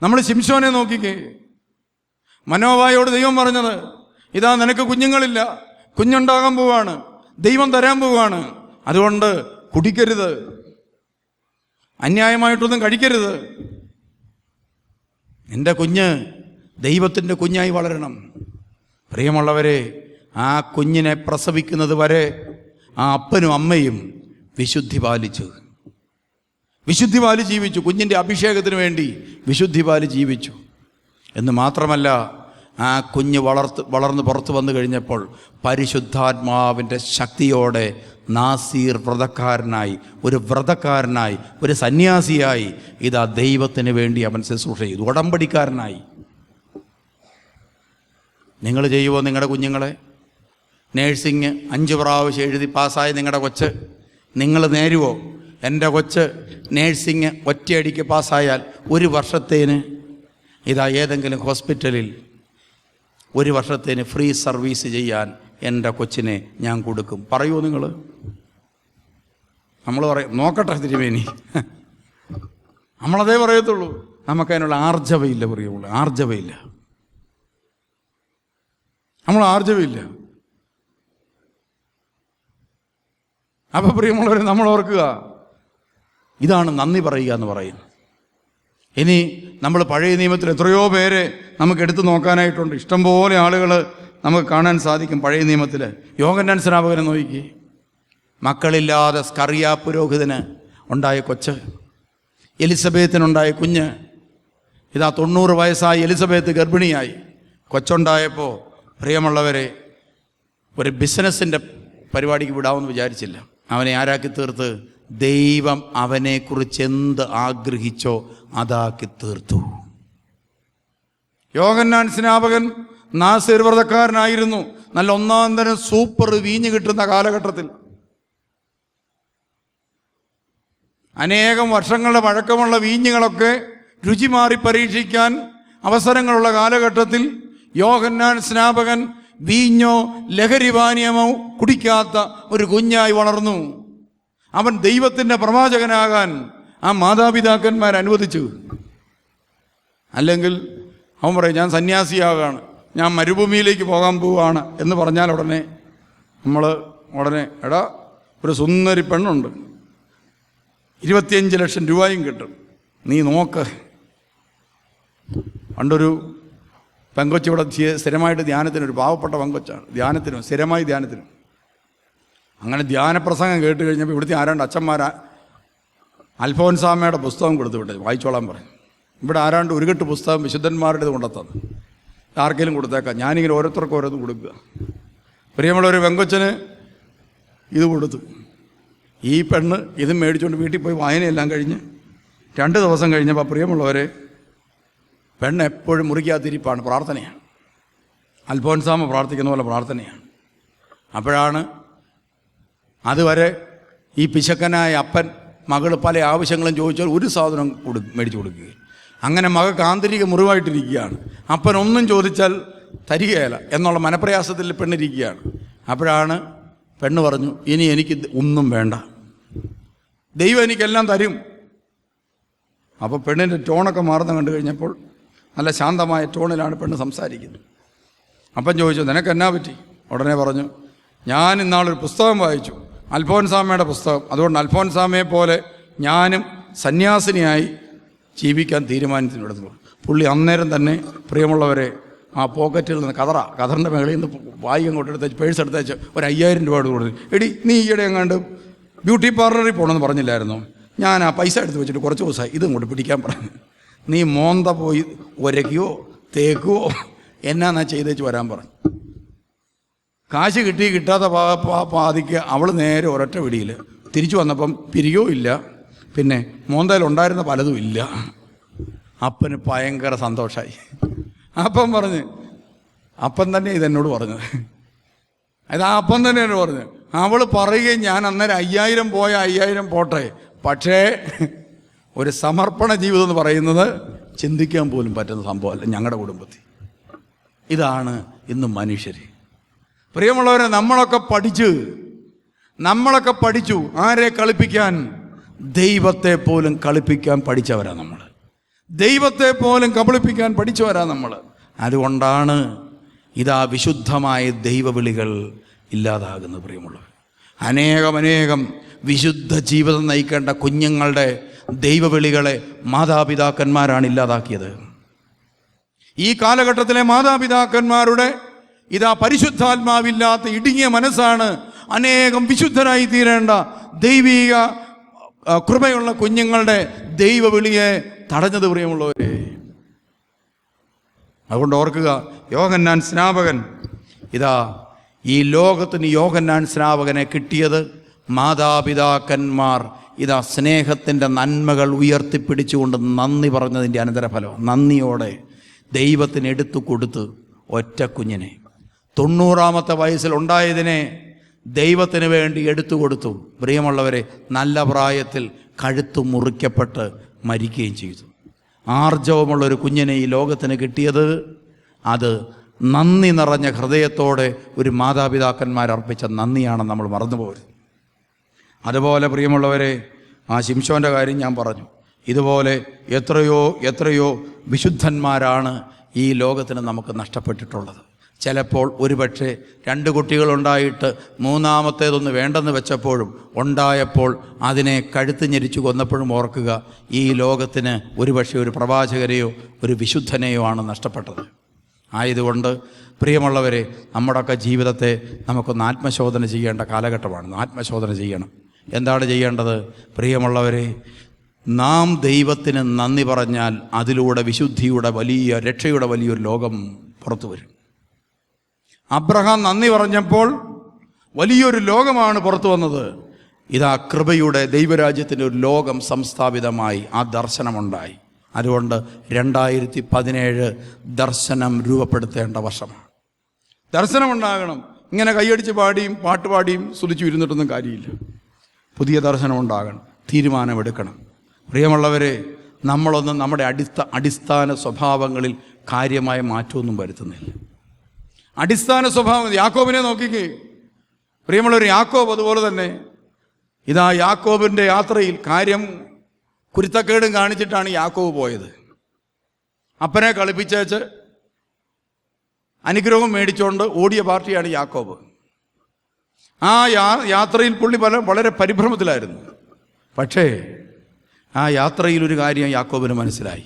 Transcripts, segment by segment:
നമ്മൾ ശിംശോനെ നോക്കിക്കേ. മനോവായോട് ദൈവം പറഞ്ഞത്, ഇതാ നിനക്ക് കുഞ്ഞുങ്ങളില്ല, കുഞ്ഞുണ്ടാകാൻ പോവാണ്, ദൈവം തരാൻ പോവാണ്, അതുകൊണ്ട് കുടിക്കരുത്, അന്യായമായിട്ടൊന്നും കഴിക്കരുത്, എൻ്റെ കുഞ്ഞ് ദൈവത്തിൻ്റെ കുഞ്ഞായി വളരണം. പ്രിയമുള്ളവരെ, ആ കുഞ്ഞിനെ പ്രസവിക്കുന്നത് വരെ ആ അപ്പനും അമ്മയും വിശുദ്ധി പാലിച്ചു ജീവിച്ചു. കുഞ്ഞിൻ്റെ അഭിഷേകത്തിന് വേണ്ടി വിശുദ്ധി പാലിച്ച് ജീവിച്ചു. എന്ന് മാത്രമല്ല, ആ കുഞ്ഞ് വളർന്ന് പുറത്തു വന്നു കഴിഞ്ഞപ്പോൾ പരിശുദ്ധാത്മാവിൻ്റെ ശക്തിയോടെ നാസീർ വ്രതക്കാരനായി, ഒരു സന്യാസിയായി ഇതാ ദൈവത്തിന് വേണ്ടി അവൻ ശുശ്രൂഷ ചെയ്തു. ഉടമ്പടിക്കാരനായി. നിങ്ങൾ ചെയ്യുമോ? നിങ്ങളുടെ കുഞ്ഞുങ്ങളെ നേഴ്സിങ് 5 പ്രാവശ്യം എഴുതി പാസ്സായി നിങ്ങളുടെ കൊച്ച്, നിങ്ങൾ നേരുവോ? എൻ്റെ കൊച്ച് നേഴ്സിങ് ഒറ്റയടിക്ക് പാസ്സായാൽ 1 വർഷത്തേന് ഇതാ ഏതെങ്കിലും ഹോസ്പിറ്റലിൽ 1 വർഷത്തേന് ഫ്രീ സർവീസ് ചെയ്യാൻ എൻ്റെ കൊച്ചിനെ ഞാൻ കൊടുക്കും. പറയുമോ നിങ്ങൾ? നമ്മൾ പറയും, നോക്കട്ടെ തിരുമേനി. നമ്മളതേ പറയത്തുള്ളൂ. നമുക്കതിനുള്ള ആർജവയില്ല. പറയുള്ളൂ, ആർജവയില്ല. നമ്മൾ ആർജവയില്ല. അപ്പോൾ പ്രിയമുള്ളവരെ, നമ്മൾ ഓർക്കുക, ഇതാണ് നന്ദി പറയുക എന്ന് പറയുന്നത്. ഇനി നമ്മൾ പഴയ നിയമത്തിൽ എത്രയോ പേരെ നമുക്ക് എടുത്തു നോക്കാനായിട്ടുണ്ട്. ഇഷ്ടംപോലെ ആളുകൾ നമുക്ക് കാണാൻ സാധിക്കും പഴയ നിയമത്തിൽ. യോഹന്നാൻ സ്നാപകനെ നോക്കി, മക്കളില്ലാതെ സ്കറിയ പുരോഹിതന് ഉണ്ടായ കൊച്ച്, എലിസബത്തിനുണ്ടായ കുഞ്ഞ്, ഇതാ 90 വയസ്സായി എലിസബത്ത് ഗർഭിണിയായി. കൊച്ചുണ്ടായപ്പോൾ പ്രിയമുള്ളവരെ, ഒരു ബിസിനസ്സിൻ്റെ പരിപാടിക്ക് വിടാമെന്ന് വിചാരിച്ചില്ല. അവനെ ആരാക്കി തീർത്ത്? ദൈവം അവനെക്കുറിച്ച് എന്ത് ആഗ്രഹിച്ചോ അതാക്കി തീർത്തു. യോഹന്നാൻ സ്നാപകൻ നാസീർ വ്രതക്കാരനായിരുന്നു. നല്ല ഒന്നാം തരം സൂപ്പർ വീഞ്ഞ് കിട്ടുന്ന കാലഘട്ടത്തിൽ, അനേകം വർഷങ്ങളുടെ പഴക്കമുള്ള വീഞ്ഞുകളൊക്കെ രുചി മാറി പരീക്ഷിക്കാൻ അവസരങ്ങളുള്ള കാലഘട്ടത്തിൽ യോഹന്നാൻ സ്നാപകൻ വീഞ്ഞോ ലഹരി പാനീയമോ കുടിക്കാത്ത ഒരു കുഞ്ഞായി വളർന്നു. അവൻ ദൈവത്തിൻ്റെ പ്രവാചകനാകാൻ ആ മാതാപിതാക്കന്മാർ അനുവദിച്ചു. അല്ലെങ്കിൽ അവൻ പറയും, ഞാൻ സന്യാസിയാകാണ്, ഞാൻ മരുഭൂമിയിലേക്ക് പോകാൻ പോവുകയാണ് എന്ന് പറഞ്ഞാൽ ഉടനെ എടാ, ഒരു സുന്ദരി പെണ്ണുണ്ട്, 25 ലക്ഷം രൂപയും കിട്ടും, നീ നോക്ക്. പണ്ടൊരു പെങ്കൊച്ച് ഇവിടെ സ്ഥിരമായിട്ട് ധ്യാനത്തിന്, ഒരു പാവപ്പെട്ട പെങ്കൊച്ചാണ്, സ്ഥിരമായി ധ്യാനത്തിനും. അങ്ങനെ ധ്യാനപ്രസംഗം കേട്ട് കഴിഞ്ഞപ്പോൾ ഇവിടുത്തെ ആരാണ്ട് അച്ഛന്മാരാ അൽഫോൻസാമയുടെ പുസ്തകം കൊടുത്തു വിട്ടേ, വായിച്ചോളാൻ പറഞ്ഞു. ഇവിടെ ആരാണ്ട് ഒരു കെട്ട് പുസ്തകം വിശുദ്ധന്മാരുടെ കൊണ്ടെത്തത്, ആർക്കെങ്കിലും കൊടുത്തേക്കാം. ഞാനിങ്ങനെ ഓരോരുത്തർക്കും ഓരോന്നും കൊടുക്കുക. പ്രിയമുള്ള ഒരു പെങ്കൊച്ചന് ഇത് കൊടുത്തു. ഈ പെണ്ണ് ഇതും മേടിച്ചുകൊണ്ട് വീട്ടിൽ പോയി വായനയെല്ലാം കഴിഞ്ഞ് 2 ദിവസം കഴിഞ്ഞപ്പോൾ പ്രിയമുള്ളവരെ, പെണ്ണ് എപ്പോഴും മുറിക്കാതിരിപ്പാണ്, പ്രാർത്ഥനയാണ്. അൽഫോൻസാമ പ്രാർത്ഥിക്കുന്ന പോലെ പ്രാർത്ഥനയാണ്. അപ്പോഴാണ് അതുവരെ ഈ പിശക്കനായ അപ്പൻ മകൾ പല ആവശ്യങ്ങളും ചോദിച്ചാൽ ഒരു സാധനം മേടിച്ചു കൊടുക്കുക. അങ്ങനെ മകൾക്ക് ആന്തരിക മുറിവായിട്ടിരിക്കുകയാണ്. അപ്പൻ ഒന്നും ചോദിച്ചാൽ തരികയില്ല എന്നുള്ള മനപ്രയാസത്തിൽ പെണ്ണിരിക്കുകയാണ്. അപ്പോഴാണ് പെണ്ണ് പറഞ്ഞു, ഇനി എനിക്ക് ഒന്നും വേണ്ട, ദൈവം എനിക്കെല്ലാം തരും. അപ്പോൾ പെണ്ണിൻ്റെ ടോണൊക്കെ മാറുന്ന കണ്ടു കഴിഞ്ഞപ്പോൾ നല്ല ശാന്തമായ ടോണിലാണ് പെണ്ണ് സംസാരിക്കുന്നത്. അപ്പൻ ചോദിച്ചു, നിനക്ക് എന്നാ പറ്റി? ഉടനെ പറഞ്ഞു, ഞാൻ ഇന്നാളൊരു പുസ്തകം വായിച്ചു, അൽഫോൻസാമയുടെ പുസ്തകം. അതുകൊണ്ട് അൽഫോൻസാമയെ പോലെ ഞാനും സന്യാസിനിയായി ജീവിക്കാൻ തീരുമാനത്തിനെടുത്തു. പുള്ളി അന്നേരം തന്നെ പ്രിയമുള്ളവരെ ആ പോക്കറ്റിൽ നിന്ന് കതറിൻ്റെ മേളിൽ നിന്ന് വായി അങ്ങോട്ട് എടുത്തേച്ച് പേഴ്സ് എടുത്തേച്ച് ഒരു 5000 രൂപ കൊടുത്തു. എടി, നീ ഈയിടെ എങ്ങാണ്ട് ബ്യൂട്ടി പാർലറിൽ പോകണമെന്ന് പറഞ്ഞില്ലായിരുന്നോ? ഞാൻ ആ പൈസ എടുത്ത് വെച്ചിട്ട് കുറച്ച് ദിവസമായി, ഇതും കൊണ്ട് പിടിക്കാൻ പറഞ്ഞു. നീ മോന്ത പോയി ഒരയ്ക്കുകയോ തേക്കുകയോ എന്നാ ചെയ്തേച്ച് വരാൻ പറഞ്ഞു. കാശ് കിട്ടാത്ത പാതിക്ക് അവൾ നേരെ ഒരൊറ്റ പിടിയിൽ തിരിച്ചു വന്നപ്പം പിരിയോ ഇല്ല, പിന്നെ മോന്തയിലുണ്ടായിരുന്ന പലതും ഇല്ല. അപ്പന് ഭയങ്കര സന്തോഷമായി. അപ്പം പറഞ്ഞ്, അപ്പൻ തന്നെ ഇതെന്നോട് പറഞ്ഞത്, അത് അപ്പം തന്നെ എന്നോട് പറഞ്ഞു. അവൾ പറയുകയും ഞാൻ അന്നേരം 5000 പോയ 5000 പോട്ടെ, പക്ഷേ ഒരു സമർപ്പണ ജീവിതം എന്ന് പറയുന്നത് ചിന്തിക്കാൻ പോലും പറ്റുന്ന സംഭവമല്ല ഞങ്ങളുടെ കുടുംബത്തിൽ. ഇതാണ് ഇന്ന് മനുഷ്യർ. പ്രിയമുള്ളവരെ, നമ്മളൊക്കെ പഠിച്ചു ആരെ കളിപ്പിക്കാൻ? ദൈവത്തെ പോലും കളിപ്പിക്കാൻ പഠിച്ചവരാണ് നമ്മൾ. ദൈവത്തെ പോലും കബളിപ്പിക്കാൻ പഠിച്ചവരാ നമ്മൾ. അതുകൊണ്ടാണ് ഇതാ വിശുദ്ധമായ ദൈവവിളികൾ ഇല്ലാതാകുന്നത്. പ്രിയമുള്ളവർ, അനേകം വിശുദ്ധ ജീവിതം നയിക്കേണ്ട കുഞ്ഞുങ്ങളുടെ ദൈവവിളികളെ മാതാപിതാക്കന്മാരാണ് ഇല്ലാതാക്കിയത്. ഈ കാലഘട്ടത്തിലെ മാതാപിതാക്കന്മാരുടെ ഇതാ പരിശുദ്ധാത്മാവില്ലാത്ത ഇടുങ്ങിയ മനസ്സാണ് അനേകം വിശുദ്ധരായി തീരേണ്ട ദൈവിക കൃപയുള്ള കുഞ്ഞുങ്ങളുടെ ദൈവവിളിയെ തടഞ്ഞത്. പ്രിയമുള്ളവരെ, അതുകൊണ്ട് ഓർക്കുക, യോഹന്നാൻ സ്നാപകൻ, ഇതാ ഈ ലോകത്തിന് യോഹന്നാൻ സ്നാപകനെ കിട്ടിയത് മാതാപിതാക്കന്മാർ ഇതാ സ്നേഹത്തിൻ്റെ നന്മകൾ ഉയർത്തിപ്പിടിച്ചുകൊണ്ട് നന്ദി പറഞ്ഞതിൻ്റെ അനന്തരഫലം. നന്ദിയോടെ ദൈവത്തിന് എടുത്തു കൊടുത്ത് ഒറ്റ കുഞ്ഞിനെ 90-ാമത്തെ വയസ്സിൽ ഉണ്ടായതിനെ ദൈവത്തിന് വേണ്ടി എടുത്തു കൊടുത്തു. പ്രിയമുള്ളവരെ, നല്ല പ്രായത്തിൽ കഴുത്തു മുറിക്കപ്പെട്ട് മരിക്കുകയും ചെയ്തു. ആർജവമുള്ളൊരു കുഞ്ഞിനെ ഈ ലോകത്തിന് കിട്ടിയത് അത് നന്ദി നിറഞ്ഞ ഹൃദയത്തോടെ ഒരു മാതാപിതാക്കന്മാരർപ്പിച്ച നന്ദിയാണെന്ന് നമ്മൾ മറന്നുപോകരുത്. അതുപോലെ പ്രിയമുള്ളവരെ, ആ ശിംശോൻ്റെ കാര്യം ഞാൻ പറഞ്ഞു. ഇതുപോലെ എത്രയോ വിശുദ്ധന്മാരാണ് ഈ ലോകത്തിന് നമുക്ക് നഷ്ടപ്പെട്ടിട്ടുള്ളത്. ചിലപ്പോൾ ഒരുപക്ഷെ 2 കുട്ടികളുണ്ടായിട്ട് 3-ാമത്തേതൊന്ന് വേണ്ടെന്ന് വെച്ചപ്പോഴും ഉണ്ടായപ്പോൾ അതിനെ കഴുത്ത് ഞെരിച്ചു കൊന്നപ്പോഴും ഓർക്കുക, ഈ ലോകത്തിന് ഒരുപക്ഷെ ഒരു പ്രവാചകരെയോ ഒരു വിശുദ്ധനെയോ ആണ് നഷ്ടപ്പെട്ടത്. ആയതുകൊണ്ട് പ്രിയമുള്ളവരെ, നമ്മുടെയൊക്കെ ജീവിതത്തെ നമുക്കൊന്ന് ആത്മശോധന ചെയ്യേണ്ട കാലഘട്ടമാണ്. ആത്മശോധന ചെയ്യണം. എന്താണ് ചെയ്യേണ്ടത്? പ്രിയമുള്ളവരെ, നാം ദൈവത്തിന് നന്ദി പറഞ്ഞാൽ അതിലൂടെ വിശുദ്ധിയുടെ രക്ഷയുടെ വലിയൊരു ലോകം പുറത്തു വരും. അബ്രഹാം നന്ദി പറഞ്ഞപ്പോൾ വലിയൊരു ലോകമാണ് പുറത്തു വന്നത്. ഇതാ കൃപയുടെ ദൈവരാജ്യത്തിൻ്റെ ഒരു ലോകം സംസ്ഥാപിതമായി. ആ ദർശനമുണ്ടായി. അതുകൊണ്ട് 2017 ദർശനം രൂപപ്പെടുത്തേണ്ട വർഷമാണ്. ദർശനമുണ്ടാകണം. ഇങ്ങനെ കൈയടിച്ച് പാടിയും പാട്ടുപാടിയും സ്തുതിച്ചു ഇരുന്നിട്ടൊന്നും കാര്യമില്ല. പുതിയ ദർശനം ഉണ്ടാകണം. തീരുമാനമെടുക്കണം. പ്രിയമുള്ളവരെ, നമ്മളൊന്നും നമ്മുടെ അടിസ്ഥാന സ്വഭാവങ്ങളിൽ കാര്യമായ മാറ്റമൊന്നും വരുത്തുന്നില്ല. അടിസ്ഥാന സ്വഭാവം യാക്കോബിനെ നോക്കിക്കേ പ്രിയമുള്ളവർ. യാക്കോബ് അതുപോലെ തന്നെ ഇതാ യാക്കോബിൻ്റെ യാത്രയിൽ കാര്യം കുരുത്തക്കേടും കാണിച്ചിട്ടാണ് യാക്കോബ് പോയത്. അപ്പനെ കളിപ്പിച്ചേച്ച് അനുഗ്രഹം മേടിച്ചുകൊണ്ട് ഓടിയ പാർട്ടിയാണ് യാക്കോബ്. ആ യാത്രയിൽ പുള്ളി വളരെ പരിഭ്രമത്തിലായിരുന്നു. പക്ഷേ ആ യാത്രയിൽ ഒരു കാര്യം യാക്കോബിന് മനസ്സിലായി.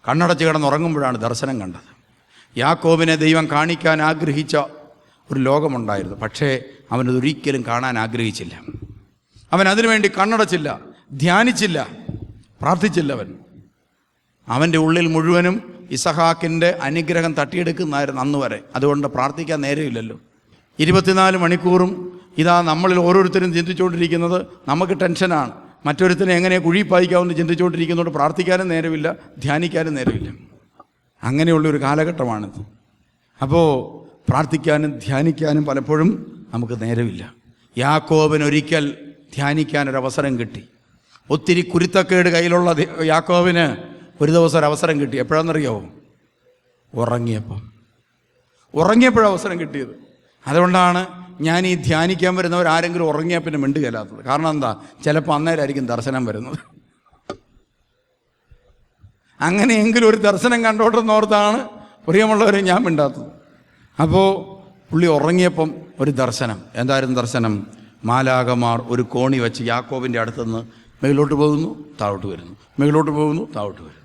കണ്ണടച്ച് കിടന്നുറങ്ങുമ്പോഴാണ് ദർശനം കണ്ടത്. യാക്കോബിനെ ദൈവം കാണിക്കാൻ ആഗ്രഹിച്ച ഒരു ലോകമുണ്ടായിരുന്നു. പക്ഷേ അവനതൊരിക്കലും കാണാൻ ആഗ്രഹിച്ചില്ല. അവൻ അതിനുവേണ്ടി കണ്ണടച്ചില്ല, ധ്യാനിച്ചില്ല, പ്രാർത്ഥിച്ചില്ല. അവൻ്റെ ഉള്ളിൽ മുഴുവനും ഇസഹാക്കിൻ്റെ അനുഗ്രഹം തട്ടിയെടുക്കുന്നതായിരുന്നു അന്ന് വരെ. അതുകൊണ്ട് പ്രാർത്ഥിക്കാൻ നേരമില്ലല്ലോ. 24 മണിക്കൂറും ഇതാ നമ്മളിൽ ഓരോരുത്തരും ചിന്തിച്ചുകൊണ്ടിരിക്കുന്നത് നമുക്ക് ടെൻഷനാണ്. മറ്റൊരുത്തിനെ എങ്ങനെ കുഴിപ്പായിക്കാമെന്ന് ചിന്തിച്ചുകൊണ്ടിരിക്കുന്നതുകൊണ്ട് പ്രാർത്ഥിക്കാനും നേരമില്ല, ധ്യാനിക്കാനും നേരമില്ല. അങ്ങനെയുള്ളൊരു കാലഘട്ടമാണിത്. അപ്പോൾ പ്രാർത്ഥിക്കാനും ധ്യാനിക്കാനും പലപ്പോഴും നമുക്ക് നേരമില്ല. യാക്കോബിനൊരിക്കൽ ധ്യാനിക്കാനൊരവസരം കിട്ടി. ഒത്തിരി കുരുത്തക്കേട് കയ്യിലുള്ള യാക്കോബിന് ഒരു ദിവസം ഒരു അവസരം കിട്ടി. എപ്പോഴാണെന്നറിയാമോ? ഉറങ്ങിയപ്പോഴവസരം കിട്ടിയത്. അതുകൊണ്ടാണ് ഞാൻ ഈ ധ്യാനിക്കാൻ വരുന്നവരാരെങ്കിലും ഉറങ്ങിയാൽ പിന്നെ മിണ്ടുകയില്ലാത്തത്. കാരണം എന്താ? ചിലപ്പോൾ അന്നേരമായിരിക്കും ദർശനം വരുന്നത്. അങ്ങനെയെങ്കിലും ഒരു ദർശനം കണ്ടോട്ടെന്നോർത്താണ് പ്രിയമുള്ളവരെ ഞാൻ മിണ്ടാത്തത്. അപ്പോൾ പുള്ളി ഉറങ്ങിയപ്പം ഒരു ദർശനം. എന്തായിരുന്നു ദർശനം? മാലാകമാർ ഒരു കോണി വെച്ച് യാക്കോബിൻ്റെ അടുത്തുനിന്ന് മേലോട്ട് പോകുന്നു, താഴോട്ട് വരുന്നു, മേലോട്ട് പോകുന്നു, താഴോട്ട് വരുന്നു.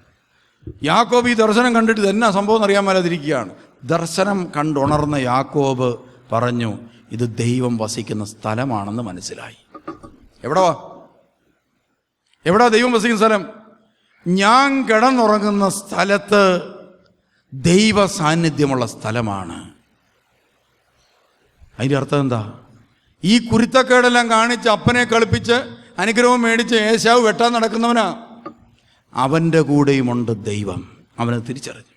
യാക്കോബ് ഈ ദർശനം കണ്ടിട്ട് ഇതെന്നാ സംഭവം എന്നറിയാൻ മേലാതിരിക്കുകയാണ്. ദർശനം കണ്ടുണർന്ന യാക്കോബ് പറഞ്ഞു, ഇത് ദൈവം വസിക്കുന്ന സ്ഥലമാണെന്ന് മനസ്സിലായി. എവിടാ ദൈവം വസിക്കുന്ന സ്ഥലം? ഞാൻ കിടന്നുറങ്ങുന്ന സ്ഥലത്ത് ദൈവ സാന്നിധ്യമുള്ള സ്ഥലമാണ്. അതിൻ്റെ അർത്ഥം എന്താ? ഈ കുരുത്തക്കേടെല്ലാം കാണിച്ച് അപ്പനെ കളിപ്പിച്ച് അനുഗ്രഹം മേടിച്ച് ഏശാവ് വെട്ടാൻ നടക്കുന്നവനാ. അവൻ്റെ കൂടെയുമുണ്ട് ദൈവം. അവനെ തിരിച്ചറിഞ്ഞു.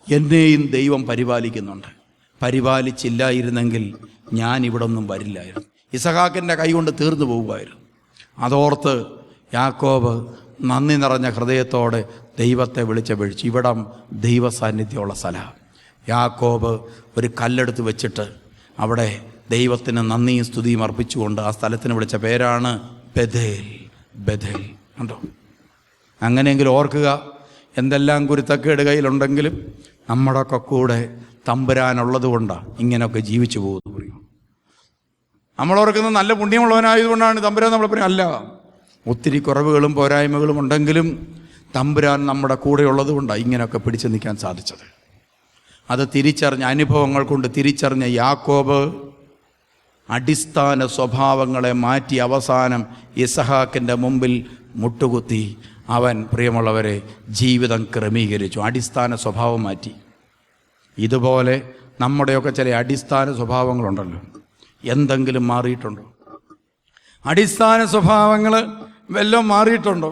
എന്നെയും ദൈവം പരിപാലിക്കുന്നുണ്ട്. പരിപാലിച്ചില്ലായിരുന്നെങ്കിൽ ഞാൻ ഇവിടെ ഒന്നും വരില്ലായിരുന്നു. ഇസഹാക്കിൻ്റെ കൈ കൊണ്ട് തീർന്നു പോകുമായിരുന്നു. അതോർത്ത് യാക്കോബ് നന്ദി നിറഞ്ഞ ഹൃദയത്തോടെ ദൈവത്തെ വിളിച്ചപേക്ഷിച്ചു. ഇവിടം ദൈവ സാന്നിധ്യമുള്ള സ്ഥലമാണ്. യാക്കോബ് ഒരു കല്ലെടുത്ത് വെച്ചിട്ട് അവിടെ ദൈവത്തിന് നന്ദിയും സ്തുതിയും അർപ്പിച്ചുകൊണ്ട് ആ സ്ഥലത്തിന് വിളിച്ച പേരാണ് ബഥേൽ. കണ്ടോ? അങ്ങനെയെങ്കിലും ഓർക്കുക, എന്തെല്ലാം കുരുത്തക്കേട് കയ്യിലുണ്ടെങ്കിലും നമ്മുടെയൊക്കെ കൂടെ തമ്പുരാനുള്ളത് കൊണ്ടാണ് ഇങ്ങനെയൊക്കെ ജീവിച്ചു പോകുന്നു പറയും. നമ്മളോർക്കുന്നത് നല്ല പുണ്യമുള്ളവനായതുകൊണ്ടാണ് തമ്പുരാൻ നമ്മളെ പറയും. അല്ല, ഒത്തിരി കുറവുകളും പോരായ്മകളും ഉണ്ടെങ്കിലും തമ്പുരാൻ നമ്മുടെ കൂടെ ഉള്ളത് കൊണ്ടാണ് ഇങ്ങനെയൊക്കെ പിടിച്ചു നിൽക്കാൻ സാധിച്ചത്. അത് തിരിച്ചറിഞ്ഞ അനുഭവങ്ങൾ കൊണ്ട് തിരിച്ചറിഞ്ഞ യാക്കോബ് അടിസ്ഥാന സ്വഭാവങ്ങളെ മാറ്റി അവസാനം ഇസഹാക്കിൻ്റെ മുമ്പിൽ മുട്ടുകുത്തി അവൻ, പ്രിയമുള്ളവരെ, ജീവിതം ക്രമീകരിച്ചു. അടിസ്ഥാന സ്വഭാവം മാറ്റി. ഇതുപോലെ നമ്മുടെയൊക്കെ ചില അടിസ്ഥാന സ്വഭാവങ്ങളുണ്ടല്ലോ, എന്തെങ്കിലും മാറിയിട്ടുണ്ടോ? അടിസ്ഥാന സ്വഭാവങ്ങൾ വല്ലതും മാറിയിട്ടുണ്ടോ?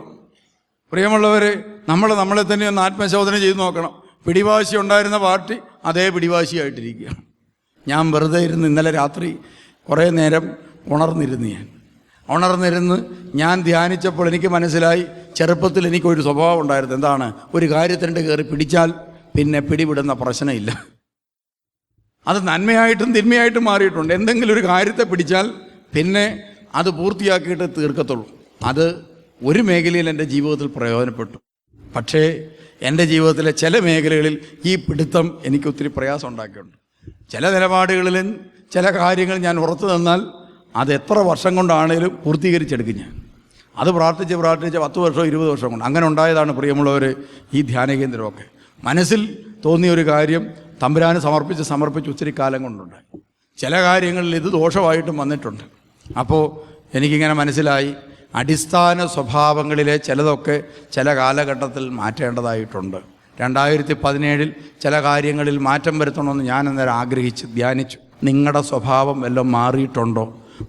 പ്രിയമുള്ളവരെ, നമ്മളെ തന്നെ ഒന്ന് ആത്മശോധന ചെയ്ത് നോക്കണം. പിടിവാശി ഉണ്ടായിരുന്ന പാർട്ടി അതേ പിടിവാശിയായിട്ടിരിക്കുകയാണ്. ഞാൻ വെറുതെ ഇരുന്ന് ഇന്നലെ രാത്രി കുറേ നേരം ഉണർന്നിരുന്ന് ഞാൻ ധ്യാനിച്ചപ്പോൾ എനിക്ക് മനസ്സിലായി, ചെറുപ്പത്തിൽ എനിക്കൊരു സ്വഭാവം ഉണ്ടായിരുന്നു. എന്താണ്? ഒരു കാര്യത്തിൻ്റെ കയറി പിടിച്ചാൽ പിന്നെ പിടിവിടുന്ന പ്രശ്നമില്ല. അത് നന്മയായിട്ടും തിന്മയായിട്ടും മാറിയിട്ടുണ്ട്. എന്തെങ്കിലും ഒരു കാര്യത്തെ പിടിച്ചാൽ പിന്നെ അത് പൂർത്തിയാക്കിയിട്ട് തീർക്കത്തുള്ളൂ. അത് ഒരു മേഖലയിൽ എൻ്റെ ജീവിതത്തിൽ പ്രയോജനപ്പെട്ടു. പക്ഷേ എൻ്റെ ജീവിതത്തിലെ ചില മേഖലകളിൽ ഈ പിടുത്തം എനിക്ക് ഒത്തിരി പ്രയാസം ഉണ്ടാക്കിയിട്ടുണ്ട്. ചില നിലപാടുകളിലും ചില കാര്യങ്ങൾ ഞാൻ ഉറച്ചു നിന്നാൽ അത് എത്ര വർഷം കൊണ്ടാണേലും പൂർത്തീകരിച്ചെടുക്കും ഞാൻ. അത് പ്രാർത്ഥിച്ച് 10 വർഷമോ 20 വർഷം കൊണ്ട് അങ്ങനെ ഉണ്ടായതാണ്, പ്രിയമുള്ളവർ, ഈ ധ്യാനകേന്ദ്രമൊക്കെ. മനസ്സിൽ തോന്നിയ ഒരു കാര്യം തമ്പുരാന് സമർപ്പിച്ച് ഒത്തിരി കാലം കൊണ്ടുണ്ട്. ചില കാര്യങ്ങളിൽ ഇത് ദോഷമായിട്ടും വന്നിട്ടുണ്ട്. അപ്പോൾ എനിക്കിങ്ങനെ മനസ്സിലായി, അടിസ്ഥാന സ്വഭാവങ്ങളിലെ ചിലതൊക്കെ ചില കാലഘട്ടത്തിൽ മാറ്റേണ്ടതായിട്ടുണ്ട്. 2017 ചില കാര്യങ്ങളിൽ മാറ്റം വരുത്തണമെന്ന് ഞാൻ അന്നേരം ആഗ്രഹിച്ച് ധ്യാനിച്ചു. നിങ്ങളുടെ സ്വഭാവം വല്ലതും മാറിയിട്ടുണ്ടോ?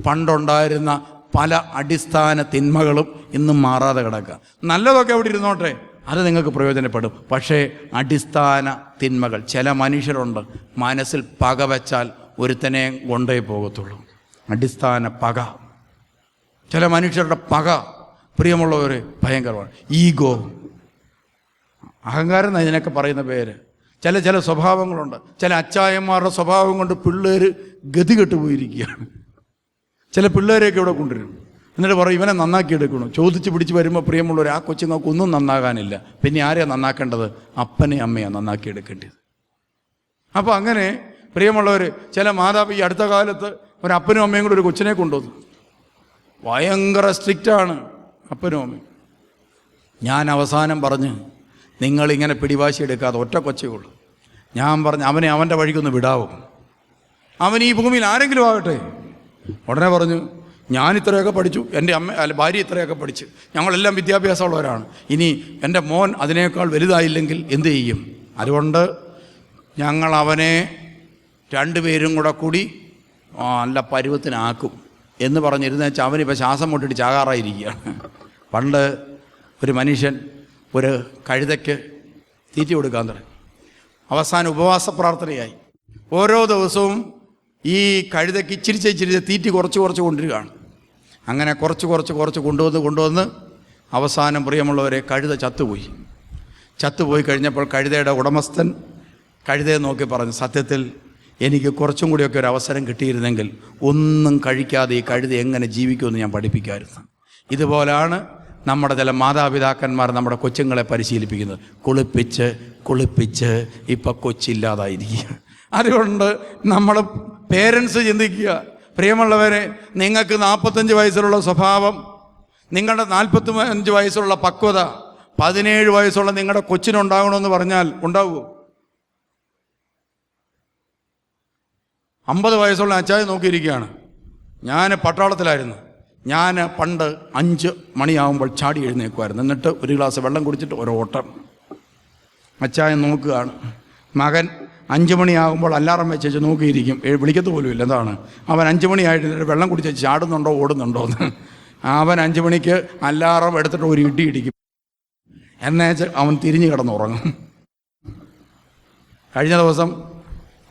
പണ്ടുണ്ടായിരുന്ന പല അടിസ്ഥാന തിന്മകളും ഇന്നും മാറാതെ കിടക്കുക. നല്ലതൊക്കെ അവിടെ ഇരുന്നോട്ടെ, അത് നിങ്ങൾക്ക് പ്രയോജനപ്പെടും. പക്ഷേ അടിസ്ഥാന തിന്മകൾ, ചില മനുഷ്യരുണ്ട് മനസ്സിൽ പക വെച്ചാൽ ഒരുത്തനെ കൊണ്ടേ പോകത്തുള്ളൂ. അടിസ്ഥാന പക, ചില മനുഷ്യരുടെ പക, പ്രിയമുള്ളവർ, ഭയങ്കരമാണ്. ഈഗോ, അഹങ്കാരം എന്ന് ഇതിനൊക്കെ പറയുന്ന പേര്. ചില സ്വഭാവങ്ങളുണ്ട്. ചില അച്ചായന്മാരുടെ സ്വഭാവം കൊണ്ട് പിള്ളേർ ഗതികെട്ട് പോയിരിക്കുകയാണ്. ചില പിള്ളേരെയൊക്കെ ഇവിടെ കൊണ്ടുവരും, എന്നിട്ട് പറയും ഇവനെ നന്നാക്കി എടുക്കണം. ചോദിച്ച് പിടിച്ച് വരുമ്പോൾ, പ്രിയമുള്ളവർ, ആ കൊച്ചുങ്ങൾക്ക് ഒന്നും നന്നാകാനില്ല. പിന്നെ ആരെയാണ് നന്നാക്കേണ്ടത്? അപ്പനെ അമ്മയാണ് നന്നാക്കി എടുക്കേണ്ടത്. അപ്പോൾ അങ്ങനെ, പ്രിയമുള്ളവർ, ചില ഈ അടുത്ത കാലത്ത് ഒരു അപ്പനും അമ്മയും കൂടെ ഒരു കൊച്ചിനെ കൊണ്ടുവന്നു. ഭയങ്കര സ്ട്രിക്റ്റാണ് അപ്പനും അമ്മയും. ഞാൻ അവസാനം പറഞ്ഞ്, നിങ്ങളിങ്ങനെ പിടിവാശി എടുക്കാതെ, ഒറ്റ കൊച്ചേ ഉള്ളൂ. ഞാൻ പറഞ്ഞു, അവനെ അവൻ്റെ വഴിക്കൊന്ന് വിടാവും, അവൻ ഈ ഭൂമിയിൽ ആരെങ്കിലും ആകട്ടെ. ഉടനെ പറഞ്ഞു, ഞാൻ ഇത്രയൊക്കെ പഠിച്ചു, എൻ്റെ ഭാര്യ ഇത്രയൊക്കെ പഠിച്ച്, ഞങ്ങളെല്ലാം വിദ്യാഭ്യാസമുള്ളവരാണ്. ഇനി എൻ്റെ മോൻ അതിനേക്കാൾ വലുതായില്ലെങ്കിൽ എന്തു ചെയ്യും? അതുകൊണ്ട് ഞങ്ങൾ അവനെ രണ്ടുപേരും കൂടി നല്ല പരുവത്തിനാക്കും എന്ന് പറഞ്ഞിരുന്ന വെച്ചാൽ അവനിപ്പോൾ ശ്വാസം മുട്ടിട്ട് ചാകാറായിരിക്കുകയാണ്. പണ്ട് ഒരു മനുഷ്യൻ ഒരു കഴുതയ്ക്ക് തീറ്റി കൊടുക്കാൻ തുടങ്ങി. അവസാനം ഉപവാസ പ്രാർത്ഥനയായി. ഓരോ ദിവസവും ഈ കഴുതയ്ക്ക് ഇച്ചിരിച്ച തീറ്റി കുറച്ച് കൊണ്ടുവരികയാണ്. അങ്ങനെ കുറച്ച് കൊണ്ടുവന്ന് അവസാനം, പ്രിയമുള്ളവരെ, കഴുത ചത്തുപോയി കഴിഞ്ഞപ്പോൾ കഴുതയുടെ ഉടമസ്ഥൻ കഴുതയെ നോക്കി പറഞ്ഞു, സത്യത്തിൽ എനിക്ക് കുറച്ചും കൂടിയൊക്കെ ഒരു അവസരം കിട്ടിയിരുന്നെങ്കിൽ ഒന്നും കഴിക്കാതെ ഈ കഴുത എങ്ങനെ ജീവിക്കുമെന്ന് ഞാൻ പഠിപ്പിക്കാമായിരുന്നു. ഇതുപോലാണ് നമ്മുടെ ചില മാതാപിതാക്കന്മാർ നമ്മുടെ കൊച്ചുങ്ങളെ പരിശീലിപ്പിക്കുന്നത്. കുളിപ്പിച്ച് ഇപ്പം കൊച്ചില്ലാതായിരിക്കുക. അതുകൊണ്ട് നമ്മൾ പേരൻസ് ചിന്തിക്കുക, പ്രിയമുള്ളവരെ, നിങ്ങൾക്ക് 45 വയസ്സിലുള്ള സ്വഭാവം, നിങ്ങളുടെ 45 വയസ്സുള്ള പക്വത 17 വയസ്സുള്ള നിങ്ങളുടെ കൊച്ചിനുണ്ടാകണമെന്ന് പറഞ്ഞാൽ ഉണ്ടാവുമോ? 50 വയസ്സുള്ള അച്ചായ നോക്കിയിരിക്കുകയാണ്. ഞാൻ പട്ടാളത്തിലായിരുന്നു. ഞാൻ പണ്ട് 5 മണിയാകുമ്പോൾ ചാടി എഴുന്നേക്കുമായിരുന്നു. എന്നിട്ട് ഒരു ഗ്ലാസ് വെള്ളം കുടിച്ചിട്ട് ഒരു ഓട്ടം. അച്ചായൻ നോക്കുകയാണ്. മകൻ 5 മണിയാകുമ്പോൾ അലാറം വെച്ച് നോക്കിയിരിക്കും, വിളിക്കത്ത് പോലുമില്ല. എന്താണ്? അവൻ 5 മണിയായിട്ട് വെള്ളം കുടിച്ച് ചാടുന്നുണ്ടോ ഓടുന്നുണ്ടോ എന്ന്. അവൻ 5 മണിക്ക് അലാറം എടുത്തിട്ട് ഒരു ഇടി ഇടിക്കും. എന്നേച്ച് അവൻ തിരിഞ്ഞു കിടന്നുറങ്ങും. കഴിഞ്ഞ ദിവസം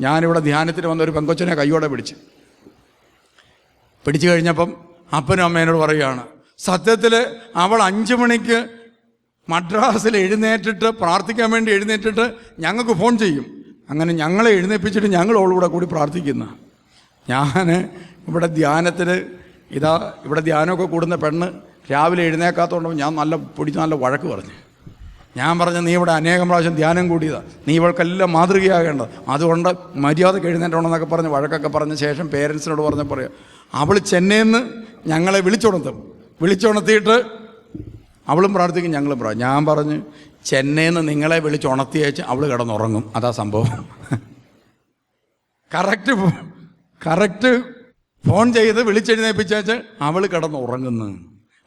ഞാനിവിടെ ധ്യാനത്തിന് വന്ന ഒരു പെങ്കൊച്ചിനെ കയ്യോടെ പിടിച്ചു കഴിഞ്ഞപ്പം അപ്പനും അമ്മേനോട് പറയുകയാണ്, സത്യത്തിൽ അവൾ 5 മണിക്ക് മദ്രാസിൽ എഴുന്നേറ്റിട്ട് പ്രാർത്ഥിക്കാൻ വേണ്ടി എഴുന്നേറ്റിട്ട് ഞങ്ങൾക്ക് ഫോൺ ചെയ്യും. അങ്ങനെ ഞങ്ങളെ എഴുന്നേൽപ്പിച്ചിട്ട് ഞങ്ങൾ അവളുകൂടെ കൂടി പ്രാർത്ഥിക്കുന്ന. ഞാൻ ഇവിടെ ധ്യാനത്തിന് ഇവിടെ ധ്യാനമൊക്കെ കൂടുന്ന പെണ്ണ് രാവിലെ എഴുന്നേക്കാത്തതുകൊണ്ട് ഞാൻ നല്ല വഴക്ക് പറഞ്ഞു. ഞാൻ പറഞ്ഞു, നീ ഇവിടെ അനേകം പ്രാവശ്യം ധ്യാനം കൂടിയതാണ്, നീ ഇവൾക്കെല്ലാം മാതൃകയാകേണ്ടത്, അതുകൊണ്ട് മര്യാദയ്ക്ക് എഴുന്നേറ്റോണെന്നൊക്കെ പറഞ്ഞ് വഴക്കൊക്കെ പറഞ്ഞ ശേഷം പേരൻസിനോട് പറഞ്ഞ പറയാം, അവൾ ചെന്നൈയിൽ നിന്ന് ഞങ്ങളെ വിളിച്ചുണർത്തിയിട്ട് അവളും പ്രാർത്ഥിക്കും, ഞങ്ങളും പ്രാർത്ഥിക്കും. ഞാൻ പറഞ്ഞു, ചെന്നൈയിൽ നിന്ന് നിങ്ങളെ വിളിച്ചുണർത്തിയേച്ച് അവൾ കിടന്നുറങ്ങും, അതാ സംഭവം. കറക്റ്റ് ഫോൺ ചെയ്ത് വിളിച്ചെഴുന്നേപ്പിച്ചേച്ച് അവൾ കിടന്നുറങ്ങുന്നു.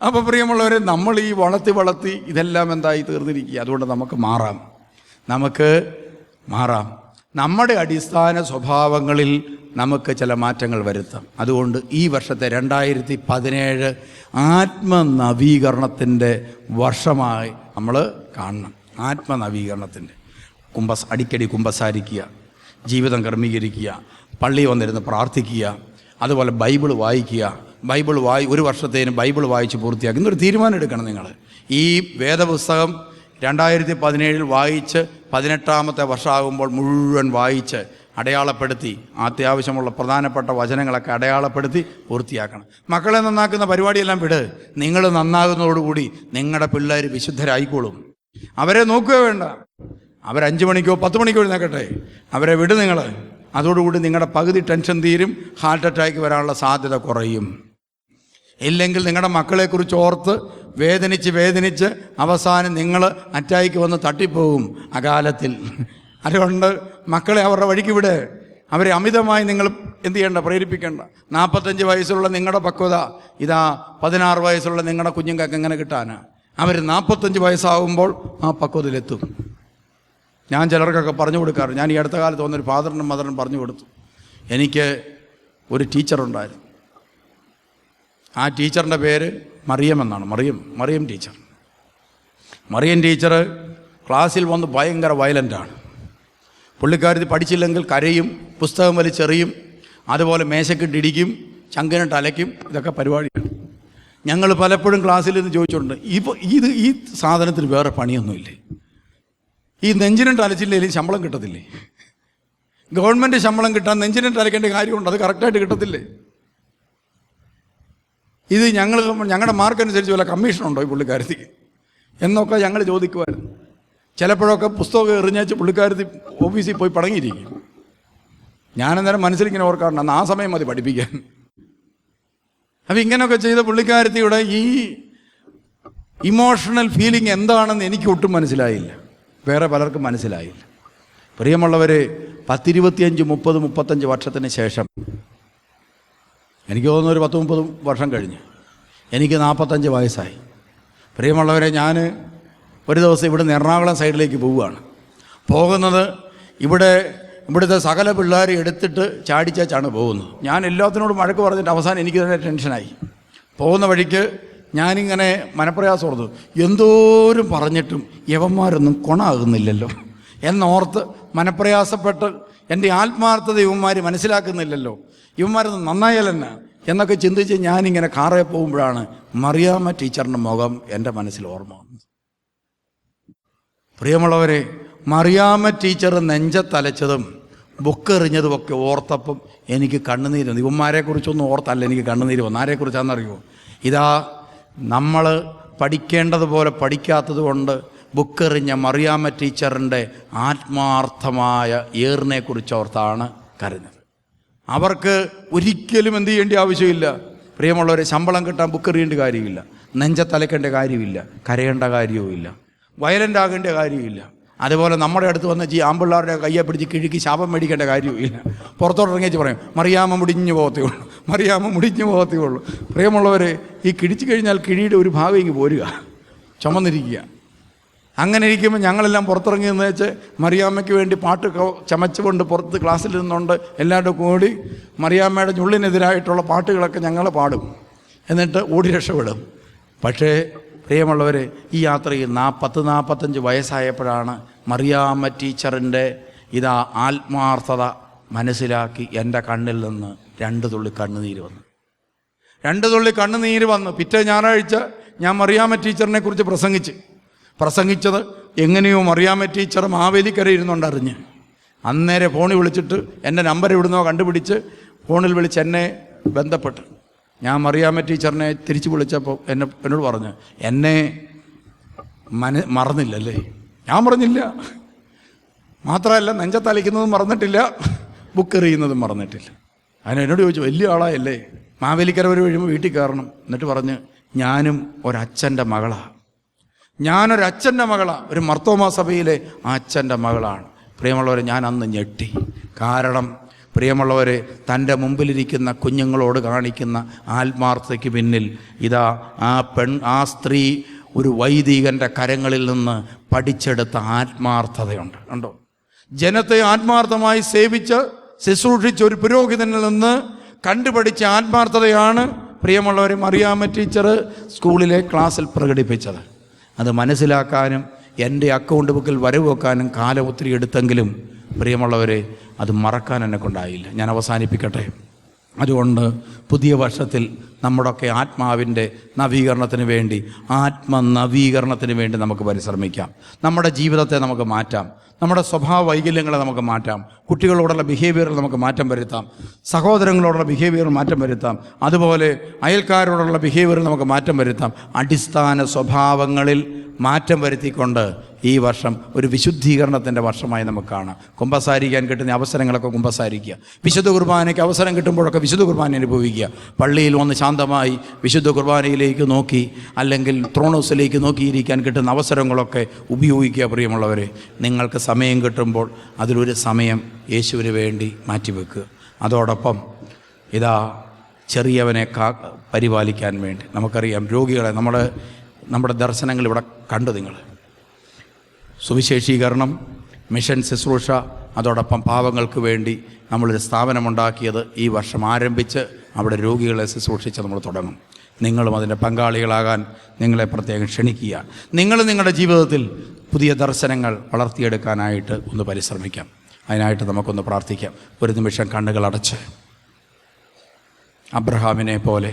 അപ്പോൾ പ്രിയമുള്ളവരെ, നമ്മൾ ഈ വളർത്തി ഇതെല്ലാം എന്തായി തീർന്നിരിക്കുക. അതുകൊണ്ട് നമുക്ക് മാറാം. നമ്മുടെ അടിസ്ഥാന സ്വഭാവങ്ങളിൽ നമുക്ക് ചില മാറ്റങ്ങൾ വരുത്താം. അതുകൊണ്ട് ഈ വർഷത്തെ 2017 ആത്മനവീകരണത്തിൻ്റെ വർഷമായി നമ്മൾ കാണണം. ആത്മനവീകരണത്തിൻ്റെ അടിക്കടി കുമ്പസാരിക്കുക, ജീവിതം ക്രമീകരിക്കുക, പള്ളി വന്നിരുന്ന് പ്രാർത്ഥിക്കുക, അതുപോലെ ബൈബിൾ വായിക്കുക. ഒരു വർഷത്തേനും ബൈബിൾ വായിച്ച് പൂർത്തിയാക്കി എന്നൊരു തീരുമാനം എടുക്കണം നിങ്ങൾ. ഈ വേദപുസ്തകം 2017 വായിച്ച് 18ാമത്തെ വർഷമാകുമ്പോൾ മുഴുവൻ വായിച്ച് അടയാളപ്പെടുത്തി അത്യാവശ്യമുള്ള പ്രധാനപ്പെട്ട വചനങ്ങളൊക്കെ അടയാളപ്പെടുത്തി പൂർത്തിയാക്കണം. മക്കളെ നന്നാക്കുന്ന പരിപാടിയെല്ലാം വിട്. നിങ്ങൾ നന്നാകുന്നതോടുകൂടി നിങ്ങളുടെ പിള്ളേർ വിശുദ്ധരായിക്കോളും. അവരെ നോക്കുക വേണ്ട. അവർ 5 മണിക്കോ 10 മണിക്കോ എഴുന്നേക്കട്ടെ, അവരെ വിട് നിങ്ങൾ. അതോടുകൂടി നിങ്ങളുടെ പകുതി ടെൻഷൻ തീരും, ഹാർട്ട് അറ്റാക്ക് വരാനുള്ള സാധ്യത കുറയും. ഇല്ലെങ്കിൽ നിങ്ങളുടെ മക്കളെക്കുറിച്ച് ഓർത്ത് വേദനിച്ച് അവസാനം നിങ്ങൾ അറ്റാക്ക് വന്ന് തട്ടിപ്പോകും അകാലത്തിൽ. അതുകൊണ്ട് മക്കളെ അവരുടെ വഴിക്ക് വിട്. അവരെ അമിതമായി നിങ്ങൾ എന്ത് ചെയ്യേണ്ട, പ്രേരിപ്പിക്കേണ്ട. 45 വയസ്സുള്ള നിങ്ങളുടെ പക്വത ഇതാ 16 വയസ്സുള്ള നിങ്ങളുടെ കുഞ്ഞുങ്ങൾക്ക് എങ്ങനെ കിട്ടാനാ? അവർ 45 വയസ്സാകുമ്പോൾ ആ പക്വതയിലെത്തും. ഞാൻ ചിലർക്കൊക്കെ പറഞ്ഞു കൊടുക്കാറ്. ഞാൻ ഈ അടുത്ത കാലത്ത് വന്നൊരു ഫാദറിനും മദറിനും പറഞ്ഞു കൊടുത്തു. എനിക്ക് ഒരു ടീച്ചറുണ്ടായിരുന്നു. ആ ടീച്ചറിൻ്റെ പേര് മറിയം എന്നാണ്. മറിയം ടീച്ചർ. മറിയം ടീച്ചർ ക്ലാസ്സിൽ വന്ന് ഭയങ്കര വയലൻ്റാണ്. പുള്ളിക്കാരി പഠിച്ചില്ലെങ്കിൽ കരയും, പുസ്തകം വലിച്ചെറിയും, അതുപോലെ മേശക്കിട്ടിടിക്കും, ചങ്കിനിട്ട് അലയ്ക്കും. ഇതൊക്കെ പരിപാടിയാണ്. ഞങ്ങൾ പലപ്പോഴും ക്ലാസ്സിൽ നിന്ന് ചോദിച്ചിട്ടുണ്ട്, ഈ സാധനത്തിന് വേറെ പണിയൊന്നുമില്ലേ? ഈ നെഞ്ചിനിട്ട് അലച്ചില്ലെങ്കിൽ ശമ്പളം കിട്ടത്തില്ലേ? ഗവൺമെൻറ് ശമ്പളം കിട്ടാൻ നെഞ്ചിനിട്ട് അലക്കേണ്ട കാര്യമുണ്ട്, അത് കറക്റ്റായിട്ട് കിട്ടത്തില്ലേ? ഇത് ഞങ്ങളുടെ മാർക്കനുസരിച്ച് വല്ല കമ്മീഷനുണ്ടോ ഈ പുള്ളിക്കാരത്തിക്ക് എന്നൊക്കെ ഞങ്ങൾ ചോദിക്കുമായിരുന്നു. ചിലപ്പോഴൊക്കെ പുസ്തകം എറിഞ്ഞേച്ച് പുള്ളിക്കാരത്തി ഓഫീസിൽ പോയി പടങ്ങിയിരിക്കും. ഞാനന്നേരം മനസ്സിലിങ്ങനെ ഓർക്കാറുണ്ട്, അന്ന് ആ സമയം മതി പഠിപ്പിക്കാൻ. അപ്പം ഇങ്ങനെയൊക്കെ ചെയ്ത പുള്ളിക്കാരത്തിയുടെ ഈ ഇമോഷണൽ ഫീലിംഗ് എന്താണെന്ന് എനിക്ക് ഒട്ടും മനസ്സിലായില്ല, വേറെ പലർക്കും മനസ്സിലായില്ല. പ്രിയമുള്ളവർ, 10, 25, 30, 35 വർഷത്തിന് ശേഷം, എനിക്ക് തോന്നുന്നു ഒരു 10-30 വർഷം കഴിഞ്ഞ് എനിക്ക് 45 വയസ്സായി. പ്രിയമുള്ളവരെ, ഞാൻ ഒരു ദിവസം ഇവിടുന്ന് എറണാകുളം സൈഡിലേക്ക് പോവുകയാണ്. പോകുന്നത് ഇവിടുത്തെ സകല പിള്ളേരെ എടുത്തിട്ട് ചാടിച്ചാണ് പോകുന്നത്. ഞാൻ എല്ലാത്തിനോടും വഴക്ക് പറഞ്ഞിട്ട് അവസാനം എനിക്ക് തന്നെ ടെൻഷനായി. പോകുന്ന വഴിക്ക് ഞാനിങ്ങനെ മനപ്രയാസം ഓർത്തു, എന്തോരം പറഞ്ഞിട്ടും യവന്മാരൊന്നും കൊണാകുന്നില്ലല്ലോ എന്നോർത്ത് മനപ്രയാസപ്പെട്ട് എൻ്റെ ആത്മാർത്ഥത ഇവന്മാർ മനസ്സിലാക്കുന്നില്ലല്ലോ, ഇവന്മാരൊന്നും നന്നായാലെന്നാ എന്നൊക്കെ ചിന്തിച്ച് ഞാനിങ്ങനെ കാറേ പോകുമ്പോഴാണ് മറിയാമ്മ ടീച്ചറിൻ്റെ മുഖം എൻ്റെ മനസ്സിൽ ഓർമ്മ വന്നത്. പ്രിയമുള്ളവരെ, മറിയാമ്മ ടീച്ചർ നെഞ്ചത്തലച്ചതും ബുക്കെറിഞ്ഞതുമൊക്കെ ഓർത്തപ്പം എനിക്ക് കണ്ണുനീര് വന്നു. ഇവന്മാരെക്കുറിച്ചൊന്നും ഓർത്തല്ല എനിക്ക് കണ്ണുനീര് വന്നു. ആരെക്കുറിച്ചാണെന്നറിയുമോ? ഇതാ നമ്മൾ പഠിക്കേണ്ടതുപോലെ പഠിക്കാത്തത് കൊണ്ട് ബുക്കെറിഞ്ഞ മറിയാമ്മ ടീച്ചറിൻ്റെ ആത്മാർത്ഥമായ ഏറിനെക്കുറിച്ച് ഓർത്താണ് കരഞ്ഞത്. അവർക്ക് ഒരിക്കലും എന്ത് ചെയ്യേണ്ട ആവശ്യമില്ല. പ്രിയമുള്ളവരെ, ശമ്പളം കിട്ടാൻ ബുക്കെറിയേണ്ട കാര്യമില്ല, നെഞ്ചത്തലക്കേണ്ട കാര്യമില്ല, കരയേണ്ട കാര്യവുമില്ല, വയലൻ്റ് ആകേണ്ട കാര്യമില്ല. അതുപോലെ നമ്മുടെ അടുത്ത് വന്ന് ആമ്പിള്ളാരുടെ കയ്യെ പിടിച്ച് കിഴുക്കി ശാപം മേടിക്കേണ്ട കാര്യവുമില്ല. പുറത്തോട്ടിറങ്ങിച്ച് പറയും, മറിയാമ്മ മുടിഞ്ഞു പോകത്തേ ഉള്ളൂ. പ്രിയമുള്ളവരെ, ഈ കിഴിച്ചു കഴിഞ്ഞാൽ കിഴിയുടെ ഒരു ഭാഗം ഇങ്ങ് പോരുക, ചുമന്നിരിക്കുക. അങ്ങനെ ഇരിക്കുമ്പോൾ ഞങ്ങളെല്ലാം പുറത്തിറങ്ങി എന്ന് വെച്ച് മറിയാമ്മയ്ക്ക് വേണ്ടി പാട്ട് ചമച്ചുകൊണ്ട് പുറത്ത് ക്ലാസ്സിൽ നിന്നുകൊണ്ട് എല്ലാവരും കൂടി മറിയാമ്മയുടെ ഞുള്ളിനെതിരായിട്ടുള്ള പാട്ടുകളൊക്കെ ഞങ്ങൾ പാടും, എന്നിട്ട് ഓടി രക്ഷപ്പെടും. പക്ഷേ പ്രിയമുള്ളവരെ, ഈ യാത്രയിൽ 40-45 വയസ്സായപ്പോഴാണ് മറിയാമ്മ ടീച്ചറിൻ്റെ ആത്മാർത്ഥത മനസ്സിലാക്കി എൻ്റെ കണ്ണിൽ നിന്ന് 2 തുള്ളി കണ്ണുനീര് വന്നു. പിറ്റേ ഞായറാഴ്ച ഞാൻ മറിയാമ്മ ടീച്ചറിനെ കുറിച്ച് പ്രസംഗിച്ചത് എങ്ങനെയോ മറിയാമ്മ ടീച്ചർ മാവേലിക്കര ഇരുന്നുകൊണ്ടറിഞ്ഞ് അന്നേരം ഫോണിൽ വിളിച്ചിട്ട് എൻ്റെ നമ്പർ എവിടുന്നോ കണ്ടുപിടിച്ച് ഫോണിൽ വിളിച്ച് എന്നെ ബന്ധപ്പെട്ട് ഞാൻ മറിയാമ്മ ടീച്ചറിനെ തിരിച്ചു വിളിച്ചപ്പോൾ എന്നോട് പറഞ്ഞു, എന്നെ മറന്നില്ലല്ലേ? ഞാൻ മറന്നില്ല. മാത്രമല്ല നെഞ്ചത്തലിക്കുന്നതും മറന്നിട്ടില്ല, ബുക്ക് എറിയുന്നതും മറന്നിട്ടില്ല. അതിനെന്നോട് ചോദിച്ചു, വലിയ ആളായല്ലേ, മാവേലിക്കര വരെ കഴിയുമ്പോൾ വീട്ടിൽ കയറണം. എന്നിട്ട് പറഞ്ഞ്, ഞാനും ഒരച്ഛൻ്റെ മകളാണ്, ഞാനൊരച്ഛൻ്റെ മകളാണ്, ഒരു മർത്തോമാ സഭയിലെ ആ അച്ഛൻ്റെ മകളാണ്. പ്രിയമുള്ളവരെ, ഞാൻ അന്ന് ഞെട്ടി. കാരണം പ്രിയമുള്ളവരെ, തൻ്റെ മുമ്പിലിരിക്കുന്ന കുഞ്ഞുങ്ങളോട് കാണിക്കുന്ന ആത്മാർത്ഥതയ്ക്ക് പിന്നിൽ ഇതാ ആ സ്ത്രീ ഒരു വൈദികൻ്റെ കരങ്ങളിൽ നിന്ന് പഠിച്ചെടുത്ത ആത്മാർത്ഥതയുണ്ട്. കണ്ടോ? ജനത്തെ ആത്മാർത്ഥമായി സേവിച്ച് ശുശ്രൂഷിച്ച ഒരു പുരോഹിതനിൽ നിന്ന് കണ്ടുപഠിച്ച ആത്മാർത്ഥതയാണ് പ്രിയമുള്ളവരെ മറിയാമ്മ ടീച്ചർ സ്കൂളിലെ ക്ലാസ്സിൽ പ്രകടിപ്പിച്ചത്. അത് മനസ്സിലാക്കാനും എൻ്റെ അക്കൗണ്ട് ബുക്കിൽ വരവ് വെക്കാനും കാലം ഒത്തിരി എടുത്തെങ്കിലും പ്രിയമുള്ളവരെ, അത് മറക്കാൻ എന്നെ കൊണ്ടായില്ല. ഞാൻ അവസാനിപ്പിക്കട്ടെ. അതുകൊണ്ട് പുതിയ വർഷത്തിൽ നമ്മുടെയൊക്കെ ആത്മാവിൻ്റെ നവീകരണത്തിന് വേണ്ടി, ആത്മനവീകരണത്തിന് വേണ്ടി നമുക്ക് പരിശ്രമിക്കാം. നമ്മുടെ ജീവിതത്തെ നമുക്ക് മാറ്റാം, നമ്മുടെ സ്വഭാവ വൈകല്യങ്ങളെ നമുക്ക് മാറ്റാം, കുട്ടികളോടുള്ള ബിഹേവിയറിൽ നമുക്ക് മാറ്റം വരുത്താം, സഹോദരങ്ങളോടുള്ള ബിഹേവിയറിൽ മാറ്റം വരുത്താം, അതുപോലെ അയൽക്കാരോടുള്ള ബിഹേവിയറിൽ നമുക്ക് മാറ്റം വരുത്താം. അടിസ്ഥാന സ്വഭാവങ്ങളിൽ മാറ്റം വരുത്തിക്കൊണ്ട് ഈ വർഷം ഒരു വിശുദ്ധീകരണത്തിൻ്റെ വർഷമായി നമുക്ക് കാണാം. കുമ്പസാരിക്കാൻ കിട്ടുന്ന അവസരങ്ങളൊക്കെ കുമ്പസാരിക്കുക, വിശുദ്ധ കുർബാനയ്ക്ക് അവസരം കിട്ടുമ്പോഴൊക്കെ വിശുദ്ധ കുർബാന അനുഭവിക്കുക, പള്ളിയിൽ വന്ന് ശാന്തമായി വിശുദ്ധ കുർബാനയിലേക്ക് നോക്കി അല്ലെങ്കിൽ ത്രോണോസിലേക്ക് നോക്കിയിരിക്കാൻ കിട്ടുന്ന അവസരങ്ങളൊക്കെ ഉപയോഗിക്കുക. പ്രിയമുള്ളവരെ, നിങ്ങൾക്ക് സമയം കിട്ടുമ്പോൾ അതിലൊരു സമയം യേശുവിന് വേണ്ടി മാറ്റിവെക്കുക. അതോടൊപ്പം ഇതാ ചെറിയവനെ പരിപാലിക്കാൻ വേണ്ടി നമുക്കറിയാം, രോഗികളെ നമ്മുടെ ദർശനങ്ങൾ ഇവിടെ കണ്ടു. നിങ്ങൾ സുവിശേഷീകരണം, മിഷൻ ശുശ്രൂഷ, അതോടൊപ്പം പാവങ്ങൾക്ക് വേണ്ടി നമ്മളൊരു സ്ഥാപനമുണ്ടാക്കിയത് ഈ വർഷം ആരംഭിച്ച് അവിടെ രോഗികളെ ശുശ്രൂഷിച്ച് നമ്മൾ തുടങ്ങും. നിങ്ങളും അതിൻ്റെ പങ്കാളികളാകാൻ നിങ്ങളെ പ്രത്യേകം ക്ഷണിക്കുക. നിങ്ങൾ നിങ്ങളുടെ ജീവിതത്തിൽ പുതിയ ദർശനങ്ങൾ വളർത്തിയെടുക്കാനായിട്ട് ഒന്ന് പരിശ്രമിക്കാം. അതിനായിട്ട് നമുക്കൊന്ന് പ്രാർത്ഥിക്കാം. ഒരു നിമിഷം കണ്ണുകൾ അടച്ച്, അബ്രഹാമിനെ പോലെ,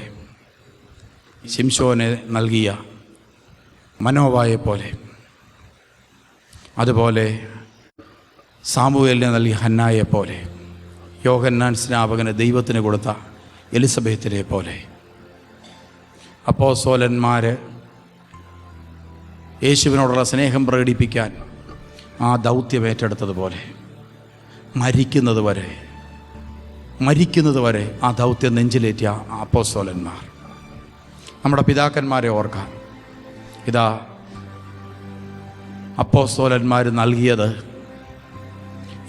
ശിംശോനെ നൽകിയ മനോവായെ പോലെ, അതുപോലെ സാമുവേലിനെ നൽകിയ ഹന്നായെ പോലെ, യോഹന്നാൻ സ്നാപകന് ദൈവത്തിന് കൊടുത്ത എലിസബത്തിനെ പോലെ, അപ്പോസ്തലന്മാർ യേശുവിനോടുള്ള സ്നേഹം പ്രകടിപ്പിക്കാൻ ആ ദൗത്യം ഏറ്റെടുത്തതുപോലെ മരിക്കുന്നത് വരെ ആ ദൗത്യം നെഞ്ചിലേറ്റിയ അപ്പോസ്തലന്മാർ, നമ്മുടെ പിതാക്കന്മാരെ ഓർക്കാം. ഇതാ അപ്പോസ്തലന്മാർ നൽകിയത്,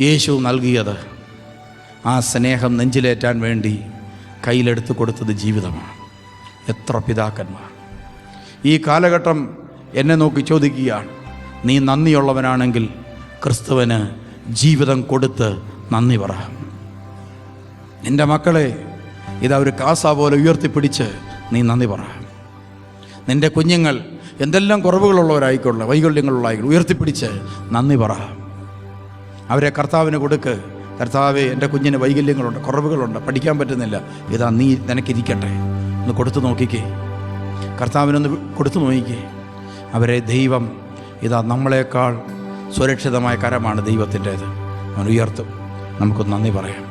യേശു നൽകിയത്, ആ സ്നേഹം നെഞ്ചിലേറ്റാൻ വേണ്ടി കയ്യിലെടുത്ത് കൊടുത്തത് ജീവിതമാണ്. എത്ര പിതാക്കന്മാർ! ഈ കാലഘട്ടം എന്നെ നോക്കി ചോദിക്കുകയാണ്, നീ നന്ദിയുള്ളവനാണെങ്കിൽ ക്രിസ്തുവിന് ജീവിതം കൊടുത്ത് നന്ദി പറ. നിൻ്റെ മക്കളെ ഇതാ ഒരു കാസ പോലെ ഉയർത്തിപ്പിടിച്ച് നീ നന്ദി പറ. നിൻ്റെ കുഞ്ഞുങ്ങൾ എന്തെല്ലാം കുറവുകളുള്ളവരായിക്കൊള്ള, വൈകല്യങ്ങളുള്ളായിക്കൊള്ള, ഉയർത്തിപ്പിടിച്ച് നന്ദി പറ. അവരെ കർത്താവിന് കൊടുക്ക്. കർത്താവേ, എൻ്റെ കുഞ്ഞിന് വൈകല്യങ്ങളുണ്ട്, കുറവുകളുണ്ട്, പഠിക്കാൻ പറ്റുന്നില്ല, ഇതാ നീ നിനക്കിരിക്കട്ടെ. ഒന്ന് കൊടുത്തു നോക്കിക്കേ, കർത്താവിനൊന്ന് കൊടുത്തു നോക്കിക്കേ. അവരെ ദൈവം ഇതാ നമ്മളെക്കാൾ സുരക്ഷിതമായ കരമാണ് ദൈവത്തിൻ്റേത്. അവൻ ഉയർത്തും. നമുക്കൊന്ന് നന്ദി പറയാം.